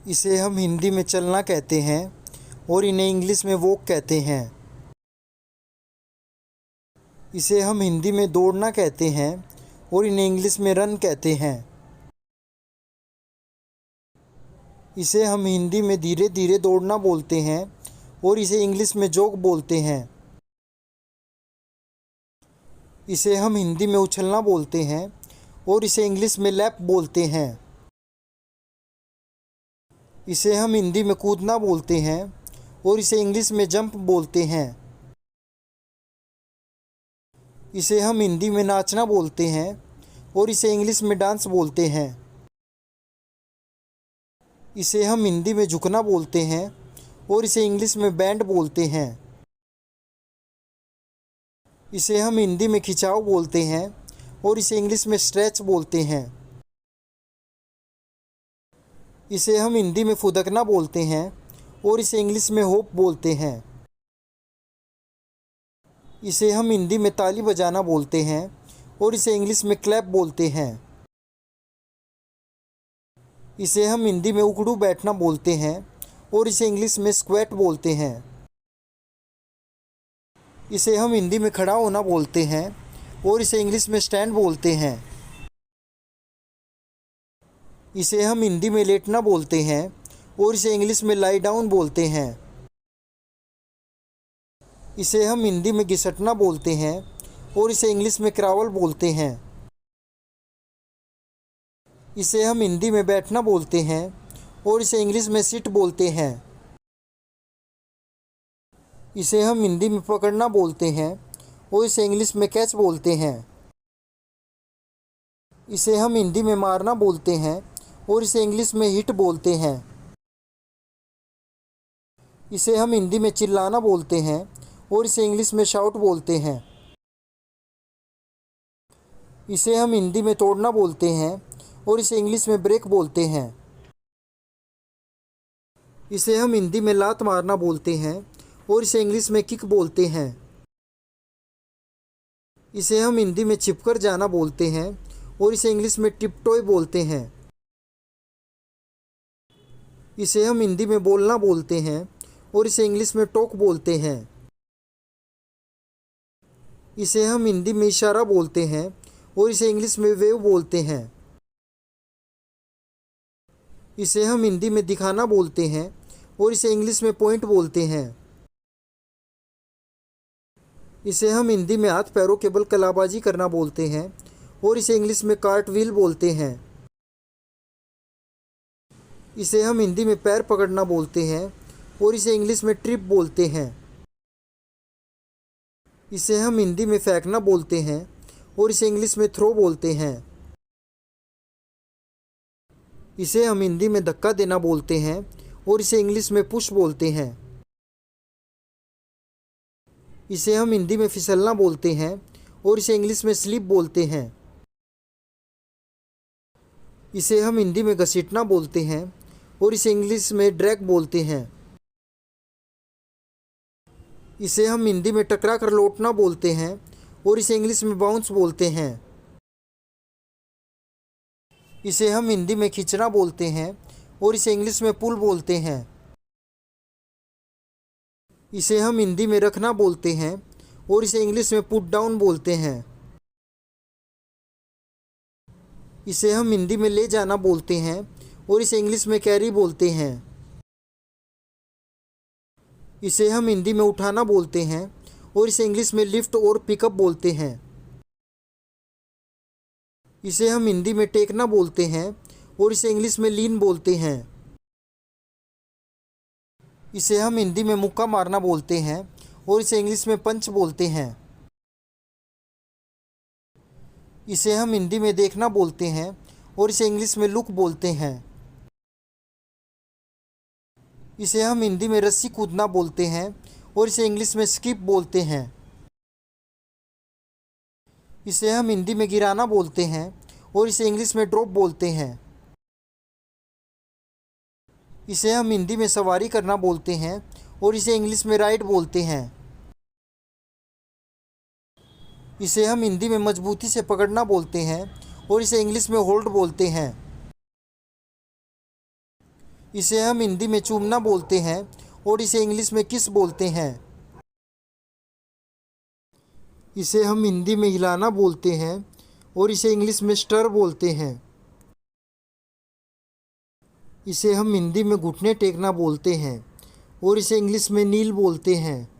इसे हम हिंदी में चलना कहते हैं और इन्हें इंग्लिश में वॉक कहते हैं। इसे हम हिंदी में दौड़ना कहते हैं और इन्हें इंग्लिश में रन कहते हैं। इसे हम हिंदी में धीरे धीरे दौड़ना बोलते हैं और इसे इंग्लिश में जॉग बोलते हैं। इसे हम हिंदी में उछलना बोलते हैं और इसे इंग्लिश में लैप बोलते हैं। इसे हम हिंदी में कूदना बोलते हैं और इसे इंग्लिश में जंप बोलते हैं। इसे हम हिंदी में नाचना बोलते हैं और इसे इंग्लिश में डांस बोलते हैं। इसे हम हिंदी में झुकना बोलते हैं और इसे इंग्लिश में बैंड बोलते हैं। इसे हम हिंदी में खिंचाव बोलते हैं और इसे इंग्लिश में स्ट्रेच बोलते हैं। इसे हम हिंदी में फुदकना बोलते हैं और इसे इंग्लिश में होप बोलते हैं। इसे हम हिंदी में ताली बजाना बोलते हैं और इसे इंग्लिश में क्लैप बोलते हैं। इसे हम हिंदी में उकड़ू बैठना बोलते हैं और इसे इंग्लिश में स्क्वैट बोलते हैं। इसे हम हिंदी में खड़ा होना बोलते हैं और इसे इंग्लिश में स्टैंड बोलते हैं। इसे हम हिंदी में लेटना बोलते हैं और इसे इंग्लिश में लाई डाउन बोलते हैं। इसे हम हिंदी में घिसटना बोलते हैं और इसे इंग्लिश में क्रावल बोलते हैं। इसे हम हिंदी में बैठना बोलते हैं और इसे इंग्लिश में सिट बोलते हैं। इसे हम हिंदी में पकड़ना बोलते हैं और इसे इंग्लिश में कैच बोलते हैं। इसे हम हिंदी में मारना बोलते हैं और इसे इंग्लिश में हिट बोलते हैं। इसे हम हिंदी में चिल्लाना बोलते हैं और इसे इंग्लिश में शाउट बोलते हैं। इसे हम हिंदी में तोड़ना बोलते हैं और इसे इंग्लिश में ब्रेक बोलते हैं। इसे हम हिंदी में लात मारना बोलते हैं और इसे इंग्लिश में किक बोलते हैं। इसे हम हिंदी में चिपकर जाना बोलते हैं और इसे इंग्लिश में टिपटॉय बोलते हैं। इसे हम हिंदी में बोलना बोलते हैं और इसे इंग्लिश में टॉक बोलते हैं। इसे हम हिंदी में इशारा बोलते हैं और इसे इंग्लिश में वेव बोलते हैं। इसे हम हिंदी में दिखाना बोलते हैं और इसे इंग्लिश में पॉइंट बोलते हैं। इसे हम हिंदी में हाथ पैरों के बल कलाबाजी करना बोलते हैं और इसे इंग्लिश में कार्ट व्हील बोलते हैं। इसे हम हिंदी में पैर पकड़ना बोलते हैं और इसे इंग्लिश में ट्रिप बोलते हैं। इसे हम हिंदी में फेंकना बोलते हैं और इसे इंग्लिश में थ्रो बोलते हैं। इसे हम हिंदी में धक्का देना बोलते हैं और इसे इंग्लिश में पुश बोलते हैं। इसे हम हिंदी में फिसलना बोलते हैं और इसे इंग्लिश में स्लिप बोलते हैं। इसे हम हिंदी में घसीटना बोलते हैं और इसे इंग्लिश में ड्रैग बोलते हैं। इसे हम हिंदी में टकरा कर लौटना बोलते हैं और इसे इंग्लिश में बाउंस बोलते हैं। इसे हम हिंदी में खींचना बोलते हैं और इसे इंग्लिश में पुल बोलते हैं। इसे हम हिंदी में रखना बोलते हैं और इसे इंग्लिश में पुट डाउन बोलते हैं। इसे हम हिंदी में ले जाना बोलते हैं और इसे इंग्लिश में कैरी बोलते हैं। इसे हम हिंदी में उठाना बोलते हैं और इसे इंग्लिश में लिफ्ट और पिकअप बोलते हैं। इसे हम हिंदी में टेकना बोलते हैं और इसे इंग्लिश में लीन बोलते हैं। इसे हम हिंदी में मुक्का मारना बोलते हैं और इसे इंग्लिश में पंच बोलते हैं। इसे हम हिंदी में देखना बोलते हैं और इसे इंग्लिश में लुक बोलते हैं। इसे हम हिंदी में रस्सी कूदना बोलते हैं और इसे इंग्लिश में स्किप बोलते हैं। इसे हम हिंदी में गिराना बोलते हैं और इसे इंग्लिश में ड्रॉप बोलते हैं। इसे हम हिंदी में सवारी करना बोलते हैं और इसे इंग्लिश में राइड बोलते हैं। इसे हम हिंदी में मजबूती से पकड़ना बोलते हैं और इसे इंग्लिश में होल्ड बोलते हैं। इसे हम हिंदी में चूमना बोलते हैं और इसे इंग्लिश में किस बोलते हैं। इसे हम हिंदी में हिलाना बोलते हैं और इसे इंग्लिश में स्टर बोलते हैं। इसे हम हिंदी में घुटने टेकना बोलते हैं और इसे इंग्लिश में नील बोलते हैं।